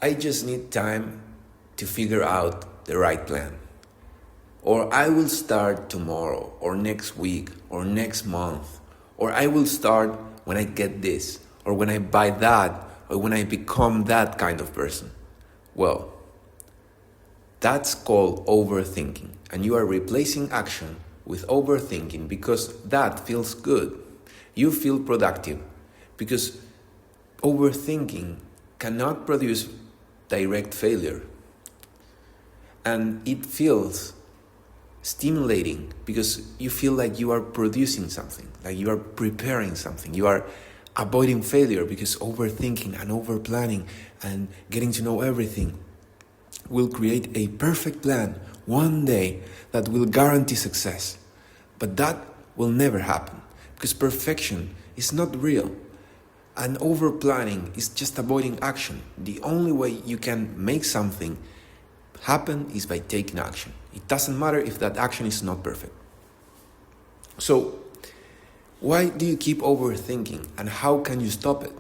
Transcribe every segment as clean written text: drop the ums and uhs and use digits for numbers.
I just need time to figure out the right plan. Or I will start tomorrow, or next week, or next month. Or I will start when I get this, or when I buy that, or when I become that kind of person. Well, that's called overthinking. And you are replacing action with overthinking because that feels good. You feel productive because overthinking cannot produce direct failure. And it feels stimulating because you feel like you are producing something, like you are preparing something. You are avoiding failure because overthinking and overplanning and getting to know everything will create a perfect plan one day that will guarantee success. But that will never happen because perfection is not real. And overplanning is just avoiding action. The only way you can make something happen is by taking action. It doesn't matter if that action is not perfect. So, why do you keep overthinking and how can you stop it?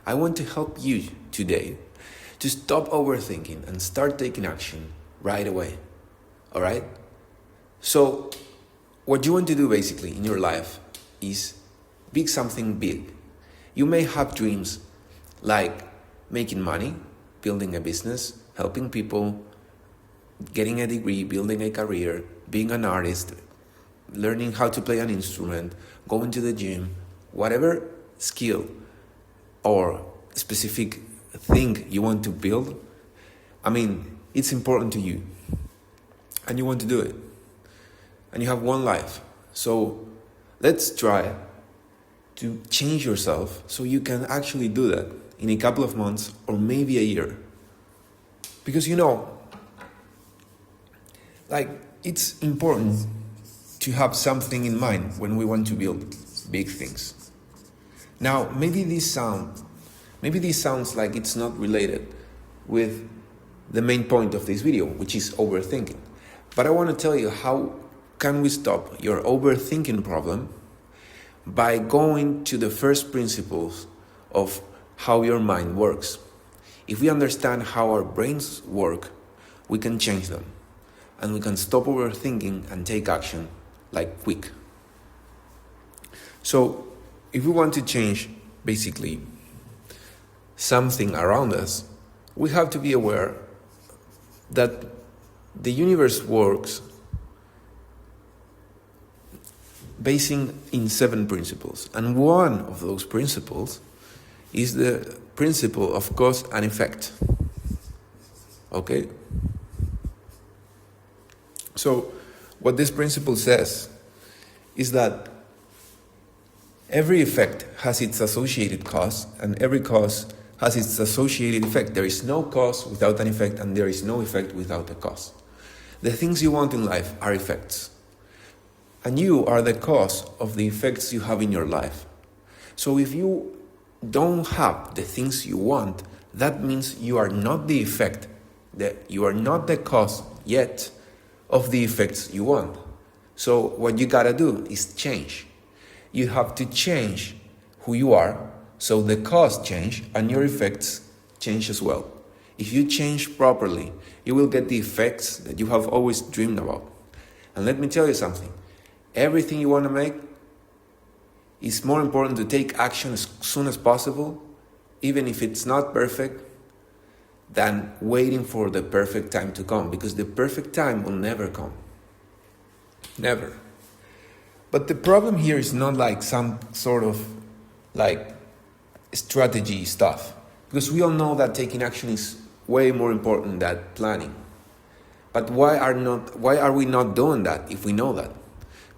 I want to help you today to stop overthinking and start taking action right away. Alright? So, what you want to do basically in your life is be something big. You may have dreams like making money, building a business, helping people, getting a degree, building a career, being an artist, learning how to play an instrument, going to the gym, whatever skill or specific thing you want to build, it's important to you and you want to do it. And you have one life. So let's try to change yourself so you can actually do that in a couple of months or maybe a year. Because it's important to have something in mind when we want to build big things. Now, maybe this sounds like it's not related with the main point of this video, which is overthinking. But I want to tell you how can we stop your overthinking problem by going to the first principles of how your mind works. If we understand how our brains work, we can change them. And we can stop overthinking and take action, like quick. So, if we want to change, basically, something around us, we have to be aware that the universe works basing in 7 principles. And one of those principles is the principle of cause and effect. Okay? So, what this principle says is that every effect has its associated cause, and every cause has its associated effect. There is no cause without an effect, and there is no effect without a cause. The things you want in life are effects. And you are the cause of the effects you have in your life. So if you don't have the things you want, that means you are not the effect, that you are not the cause yet of the effects you want. So what you gotta do is change. You have to change who you are, so the cause change and your effects change as well. If you change properly, you will get the effects that you have always dreamed about. And let me tell you something. Everything you want to make, it's more important to take action as soon as possible, even if it's not perfect, than waiting for the perfect time to come, because the perfect time will never come. Never. But the problem here is not like some sort of strategy stuff, because we all know that taking action is way more important than planning. But why are we not doing that if we know that?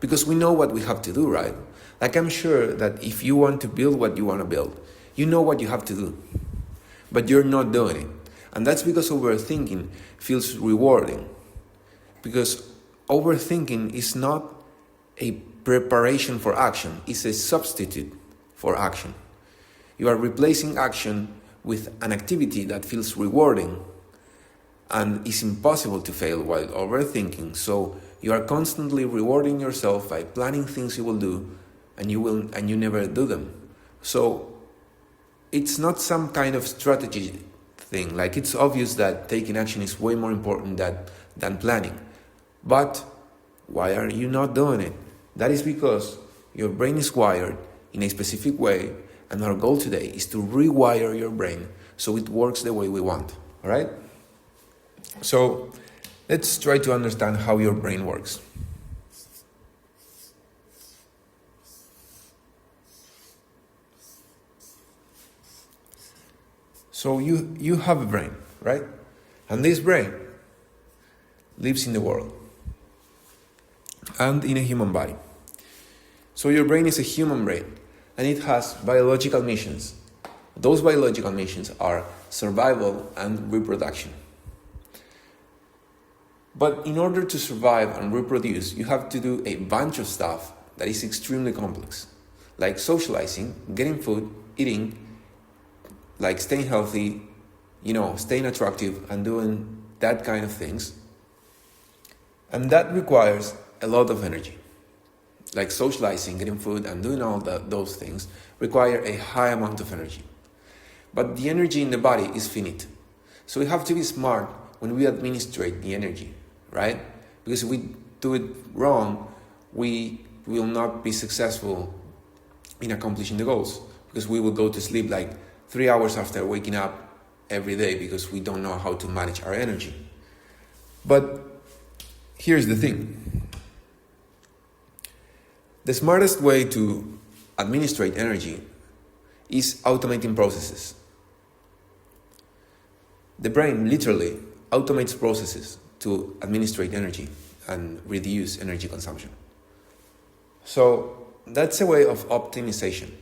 Because we know what we have to do, right? Like, I'm sure that if you want to build what you want to build, you know what you have to do, but you're not doing it. And that's because overthinking feels rewarding. Because overthinking is not a preparation for action, it's a substitute for action. You are replacing action with an activity that feels rewarding and is impossible to fail while overthinking. So you are constantly rewarding yourself by planning things you will do and you never do them. So it's not some kind of strategy thing. Like, it's obvious that taking action is way more important than planning. But why are you not doing it? That is because your brain is wired in a specific way, and our goal today is to rewire your brain so it works the way we want. All right? So let's try to understand how your brain works. So you have a brain, right? And this brain lives in the world and in a human body. So your brain is a human brain, and it has biological missions. Those biological missions are survival and reproduction. But in order to survive and reproduce, you have to do a bunch of stuff that is extremely complex, like socializing, getting food, eating, like staying healthy, staying attractive and doing that kind of things. And that requires a lot of energy. Like socializing, getting food, and doing all those things require a high amount of energy. But the energy in the body is finite. So we have to be smart when we administrate the energy, right? Because if we do it wrong, we will not be successful in accomplishing the goals, because we will go to sleep like 3 hours after waking up every day because we don't know how to manage our energy. But here's the thing. The smartest way to administrate energy is automating processes. The brain literally automates processes to administrate energy and reduce energy consumption. So that's a way of optimization.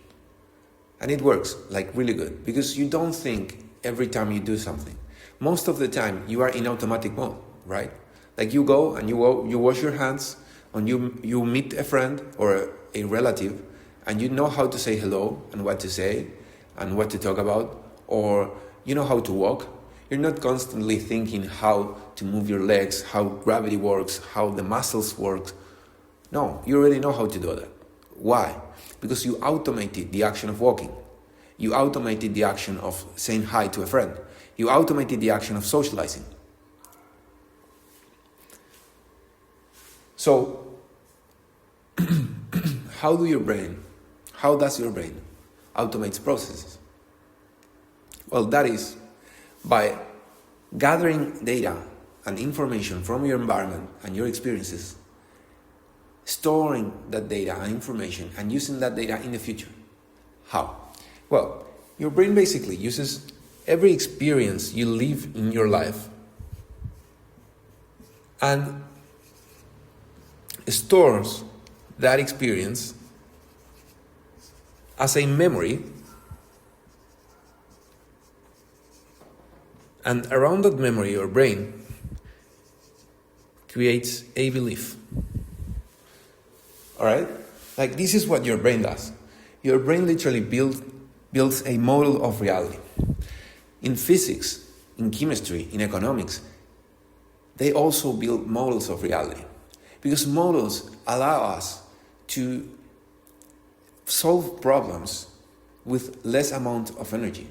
And it works like really good, because you don't think every time you do something. Most of the time you are in automatic mode, right? Like you go and you wash your hands, and you meet a friend or a relative, and you know how to say hello and what to say and what to talk about, or you know how to walk. You're not constantly thinking how to move your legs, how gravity works, how the muscles work. No, you already know how to do that. Why? Because you automated the action of walking. You automated the action of saying hi to a friend. You automated the action of socializing. So, how does your brain automate processes? Well, that is by gathering data and information from your environment and your experiences, storing that data and information, and using that data in the future. How? Well, your brain basically uses every experience you live in your life and stores that experience as a memory, and around that memory, your brain creates a belief. Alright? Like, this is what your brain does. Your brain literally builds a model of reality. In physics, in chemistry, in economics, they also build models of reality. Because models allow us to solve problems with less amount of energy.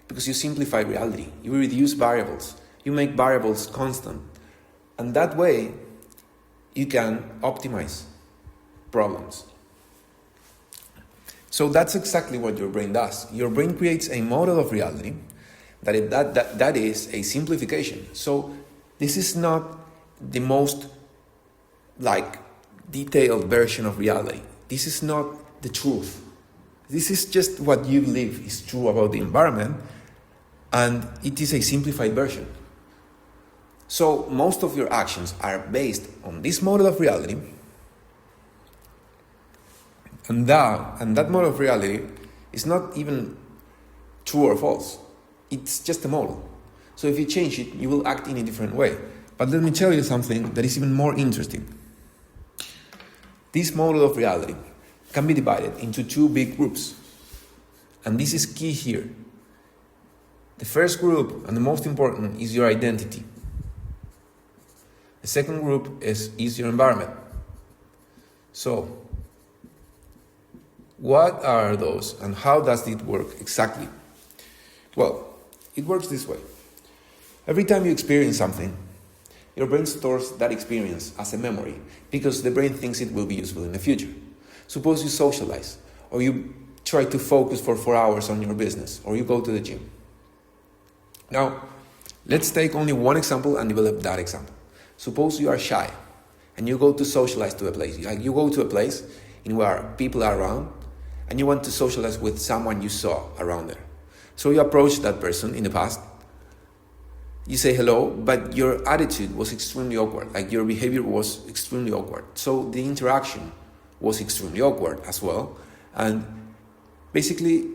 Because you simplify reality, you reduce variables, you make variables constant. And that way, you can optimize problems. So that's exactly what your brain does. Your brain creates a model of reality that is a simplification. So this is not the most detailed version of reality. This is not the truth. This is just what you believe is true about the environment, and it is a simplified version. So most of your actions are based on this model of reality, and that model of reality is not even true or false. It's just a model. So if you change it, you will act in a different way. But let me tell you something that is even more interesting. This model of reality can be divided into two big groups. And this is key here. The first group, and the most important, is your identity. The second group is your environment. So, what are those and how does it work exactly? Well, It works this way. Every time you experience something, your brain stores that experience as a memory because the brain thinks it will be useful in the future. Suppose you socialize, or you try to focus for 4 hours on your business, or you go to the gym. Now, let's take only one example and develop that example. Suppose you are shy and you go to socialize to a place. Like you go to a place in where people are around and you want to socialize with someone you saw around there. So you approach that person in the past. You say hello, but your attitude was extremely awkward. Like your behavior was extremely awkward. So the interaction was extremely awkward as well. And basically,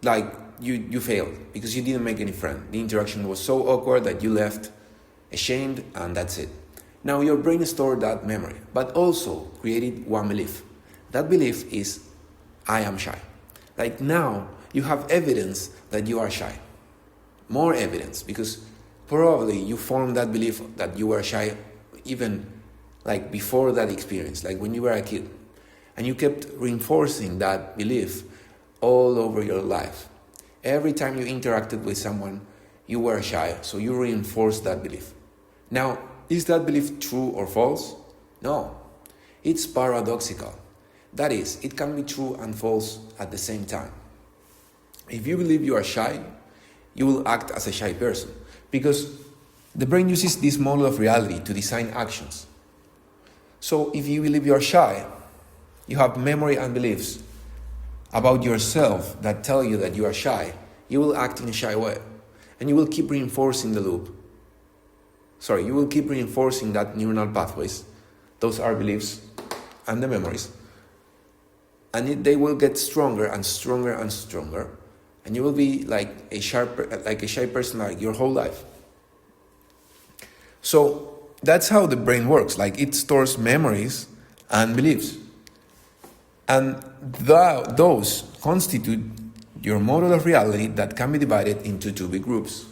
like you failed because you didn't make any friend. The interaction was so awkward that you left ashamed, and that's it. Now your brain stored that memory, but also created one belief. That belief is, I am shy. Like now you have evidence that you are shy. More evidence, because probably you formed that belief that you were shy even like before that experience, like when you were a kid. And you kept reinforcing that belief all over your life. Every time you interacted with someone, you were shy, so you reinforced that belief. Now, is that belief true or false? No, it's paradoxical. That is, it can be true and false at the same time. If you believe you are shy, you will act as a shy person because the brain uses this model of reality to design actions. So if you believe you are shy, you have memory and beliefs about yourself that tell you that you are shy, you will act in a shy way. And you will keep reinforcing the loop. You will keep reinforcing that neuronal pathways. Those are beliefs and the memories. And they will get stronger and stronger and stronger. And you will be like a shy person like your whole life. So that's how the brain works. Like it stores memories and beliefs. And those constitute your model of reality that can be divided into two big groups.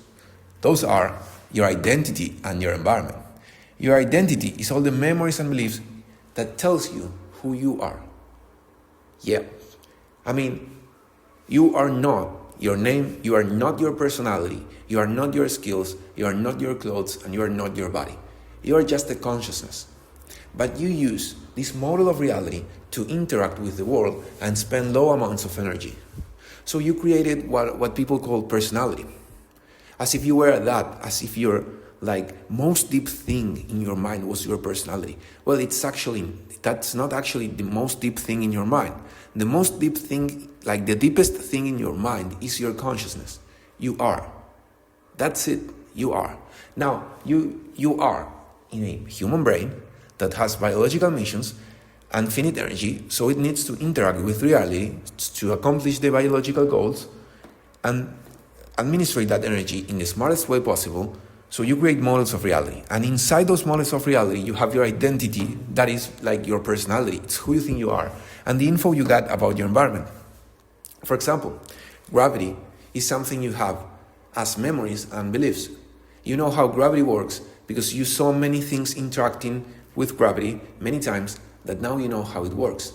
Those are your identity and your environment. Your identity is all the memories and beliefs that tells you who you are. Yeah. I mean, you are not your name, you are not your personality, you are not your skills, you are not your clothes, and you are not your body. You are just a consciousness. But you use this model of reality to interact with the world and spend low amounts of energy. So you created what people call personality. As if you were that, as if your most deep thing in your mind was your personality. Well, that's not actually the most deep thing in your mind. The most deep thing, the deepest thing in your mind is your consciousness. You are. That's it. You are. Now, you are in a human brain that has biological missions and finite energy, so it needs to interact with reality to accomplish the biological goals and administrate that energy in the smartest way possible. So you create models of reality. And inside those models of reality, you have your identity, that is like your personality. It's who you think you are. And the info you got about your environment. For example, gravity is something you have as memories and beliefs. You know how gravity works because you saw many things interacting with gravity many times that now you know how it works.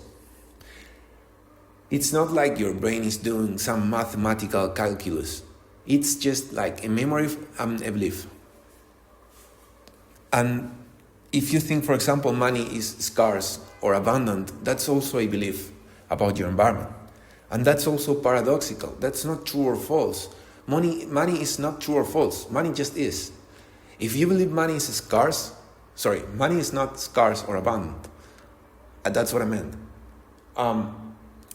It's not like your brain is doing some mathematical calculus. It's just like a memory and a belief. And if you think, for example, money is scarce or abundant, that's also a belief about your environment. And that's also paradoxical. That's not true or false. Money is not true or false. Money just is. If you believe money is not scarce or abundant. That's what I meant.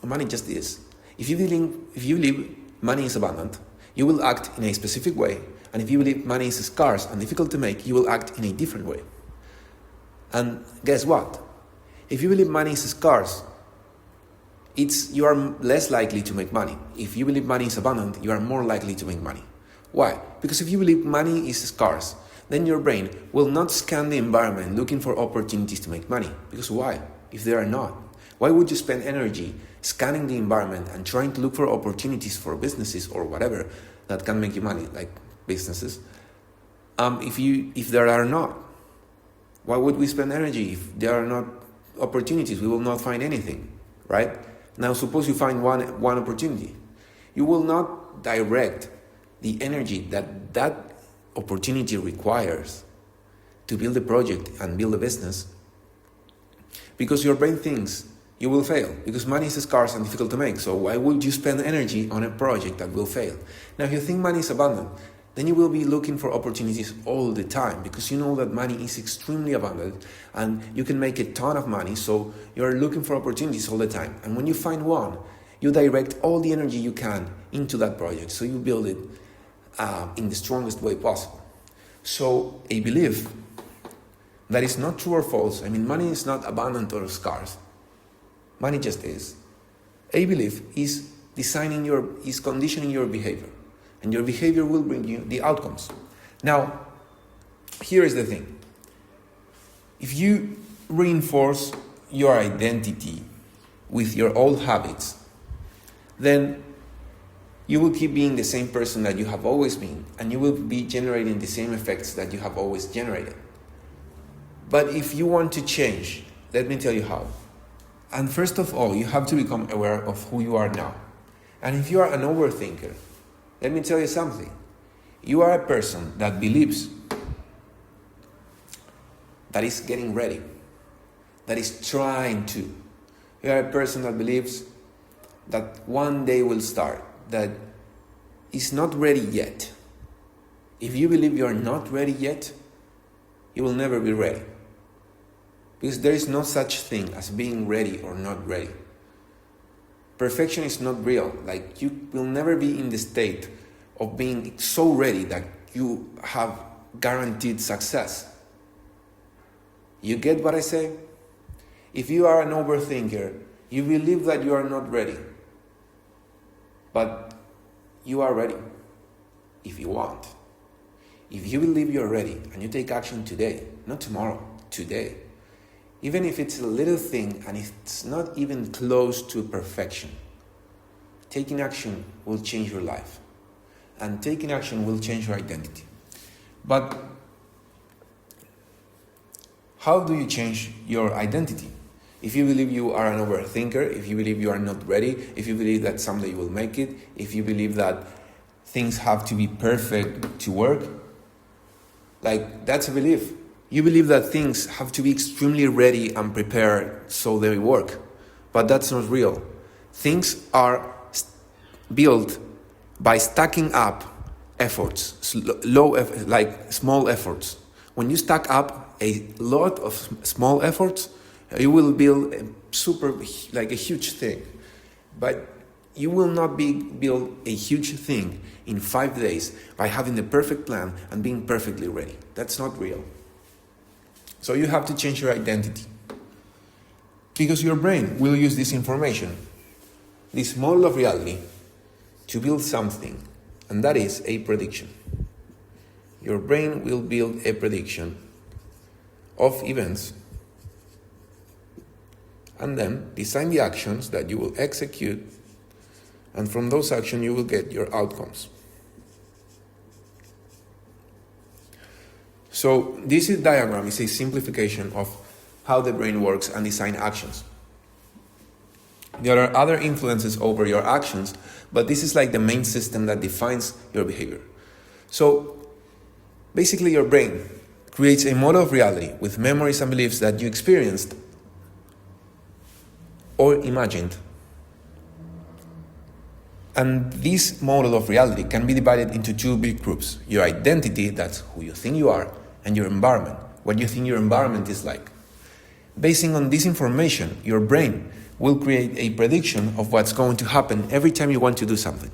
Money just is. If you believe money is abundant, you will act in a specific way. And if you believe money is scarce and difficult to make, you will act in a different way. And guess what? If you believe money is scarce, you are less likely to make money. If you believe money is abundant, you are more likely to make money. Why? Because if you believe money is scarce, then your brain will not scan the environment looking for opportunities to make money. Because why? If there are not. Why would you spend energy scanning the environment and trying to look for opportunities for businesses or whatever that can make you money, like businesses, if there are not? Why would we spend energy if there are not opportunities? We will not find anything, right? Now, suppose you find one opportunity. You will not direct the energy that that opportunity requires to build a project and build a business, because your brain thinks you will fail, because money is scarce and difficult to make. So why would you spend energy on a project that will fail? Now, if you think money is abundant, then you will be looking for opportunities all the time, because you know that money is extremely abundant and you can make a ton of money. So you're looking for opportunities all the time. And when you find one, you direct all the energy you can into that project. So you build it in the strongest way possible. So a belief that is not true or false, I mean, money is not abundant or scarce. Money just is. A belief is conditioning your behavior. And your behavior will bring you the outcomes. Now, here is the thing. If you reinforce your identity with your old habits, then you will keep being the same person that you have always been, and you will be generating the same effects that you have always generated. But if you want to change, let me tell you how. And first of all, you have to become aware of who you are now. And if you are an overthinker, let me tell you something. You are a person that believes, that is getting ready, that is trying to. You are a person that believes that one day will start, that is not ready yet. If you believe you are not ready yet, you will never be ready. Because there is no such thing as being ready or not ready. Perfection is not real. Like, you will never be in the state of being so ready that you have guaranteed success. You get what I say? If you are an overthinker, you believe that you are not ready. But you are ready if you want. If you believe you're ready and you take action today, not tomorrow, today, even if it's a little thing and it's not even close to perfection, taking action will change your life. And taking action will change your identity. But how do you change your identity? If you believe you are an overthinker, if you believe you are not ready, if you believe that someday you will make it, if you believe that things have to be perfect to work, like, that's a belief. You believe that things have to be extremely ready and prepared so they work. But that's not real. Things are built by stacking up efforts, small efforts. When you stack up a lot of small efforts, you will build a huge thing. But you will not build a huge thing in 5 days by having the perfect plan and being perfectly ready. That's not real. So you have to change your identity. Because your brain will use this information, this model of reality, to build something, and that is a prediction. Your brain will build a prediction of events and then design the actions that you will execute, and from those actions you will get your outcomes. So this diagram is a simplification of how the brain works and design actions. There are other influences over your actions, but this is like the main system that defines your behavior. So basically your brain creates a model of reality with memories and beliefs that you experienced or imagined. And this model of reality can be divided into two big groups. Your identity, that's who you think you are, and your environment, what you think your environment is like. Basing on this information, your brain will create a prediction of what's going to happen every time you want to do something.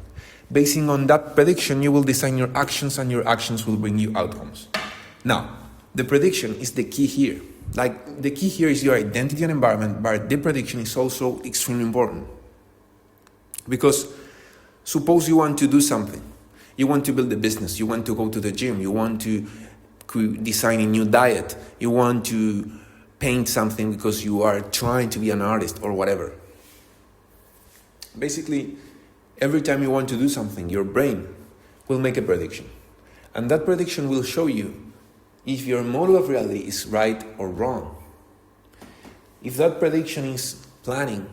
Basing on that prediction, you will design your actions, and your actions will bring you outcomes. Now, the prediction is the key here. Like, the key here is your identity and environment, but the prediction is also extremely important. Because suppose you want to do something. You want to build a business. You want to go to the gym. You want to design a new diet. You want to paint something because you are trying to be an artist or whatever. Basically, every time you want to do something, your brain will make a prediction. And that prediction will show you if your model of reality is right or wrong. If that prediction is planning,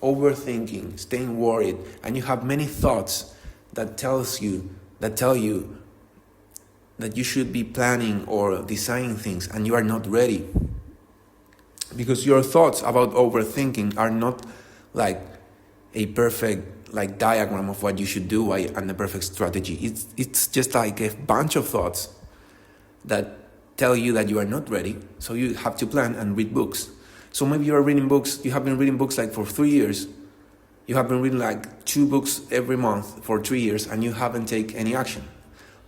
overthinking, staying worried, and you have many thoughts that tells you that tell you that you should be planning or designing things and you are not ready. Because your thoughts about overthinking are not like a perfect diagram of what you should do and a perfect strategy. It's just like a bunch of thoughts that tell you that you are not ready, so you have to plan and read books. So maybe you are reading books, you have been reading books like for 3 years, you have been reading like 2 books every month for 3 years and you haven't taken any action.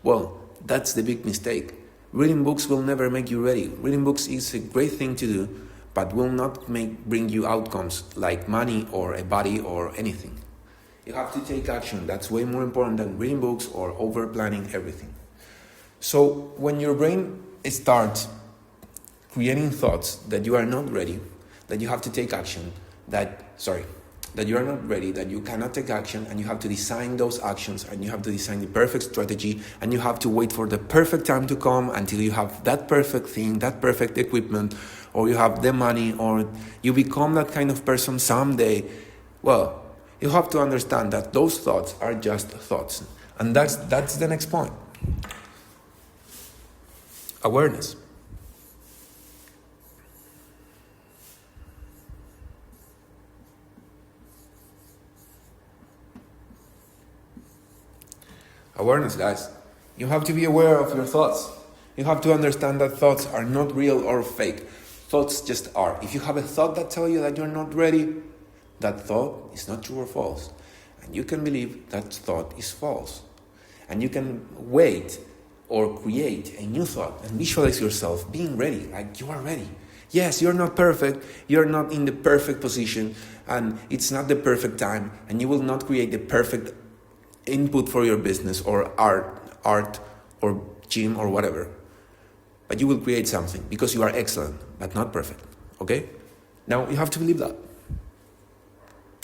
Well, that's the big mistake. Reading books will never make you ready. Reading books is a great thing to do, but will not bring you outcomes like money or a body or anything. You have to take action. That's way more important than reading books or over planning everything. So when your brain starts creating thoughts that you are not ready, that you have to take action, that you are not ready, that you cannot take action, and you have to design those actions, and you have to design the perfect strategy, and you have to wait for the perfect time to come until you have that perfect thing, that perfect equipment, or you have the money, or you become that kind of person someday. Well, you have to understand that those thoughts are just thoughts. And that's the next point. Awareness. Awareness, guys. You have to be aware of your thoughts. You have to understand that thoughts are not real or fake. Thoughts just are. If you have a thought that tells you that you're not ready, that thought is not true or false. And you can believe that thought is false. And you can wait or create a new thought and visualize yourself being ready, like you are ready. Yes, you're not perfect, you're not in the perfect position, and it's not the perfect time, and you will not create the perfect input for your business or art or gym or whatever. But you will create something because you are excellent, but not perfect. Okay? Now you have to believe that.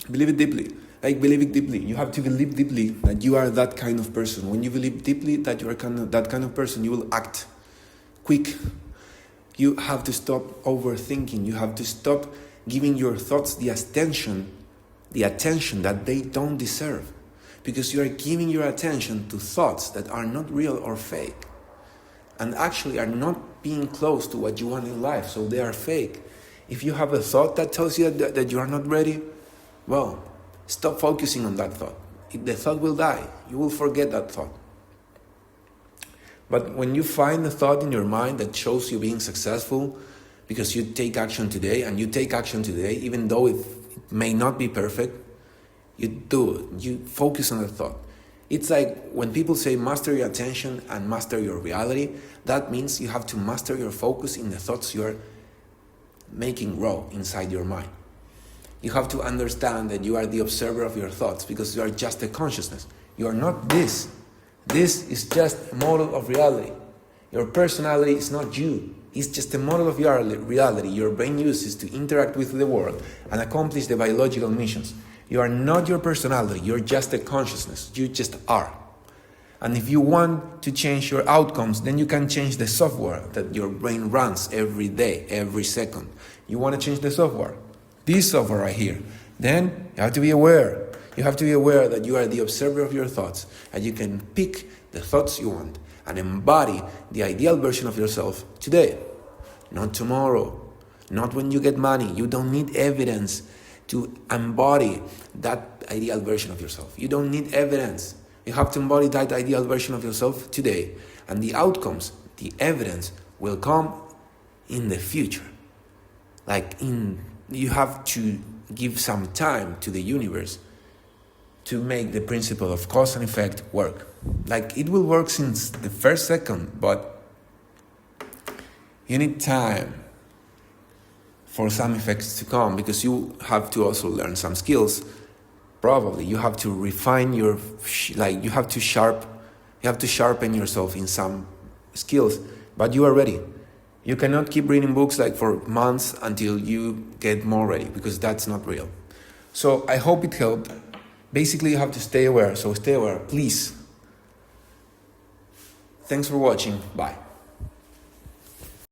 Believe it deeply. Believe it deeply. You have to believe deeply that you are that kind of person. When you believe deeply that you are that kind of person, you will act quick. You have to stop overthinking. You have to stop giving your thoughts the attention that they don't deserve. Because you are giving your attention to thoughts that are not real or fake. And actually are not being close to what you want in life, so they are fake. If you have a thought that tells you that you are not ready, well, stop focusing on that thought. The thought will die. You will forget that thought. But when you find a thought in your mind that shows you being successful because you take action today, and you take action today, even though it may not be perfect, you do it. You focus on the thought. It's like when people say master your attention and master your reality, that means you have to master your focus in the thoughts you are making grow inside your mind. You have to understand that you are the observer of your thoughts because you are just a consciousness. You are not this. This is just a model of reality. Your personality is not you. It's just a model of your reality your brain uses to interact with the world and accomplish the biological missions. You are not your personality. You're just a consciousness. You just are. And if you want to change your outcomes, then you can change the software that your brain runs every day, every second. You want to change the software. This software right here. Then you have to be aware. You have to be aware that you are the observer of your thoughts, and you can pick the thoughts you want and embody the ideal version of yourself today, not tomorrow, not when you get money. You don't need evidence to embody that ideal version of yourself. You don't need evidence. You have to embody that ideal version of yourself today. And the outcomes, the evidence, will come in the future. You have to give some time to the universe to make the principle of cause and effect work. It will work since the first second, but you need time for some effects to come, because you have to also learn some skills. Probably you have to refine you have to sharpen yourself in some skills, but you are ready. You cannot keep reading books for months until you get more ready, because that's not real. So I hope it helped. Basically, you have to stay aware. So stay aware, please. Thanks for watching. Bye.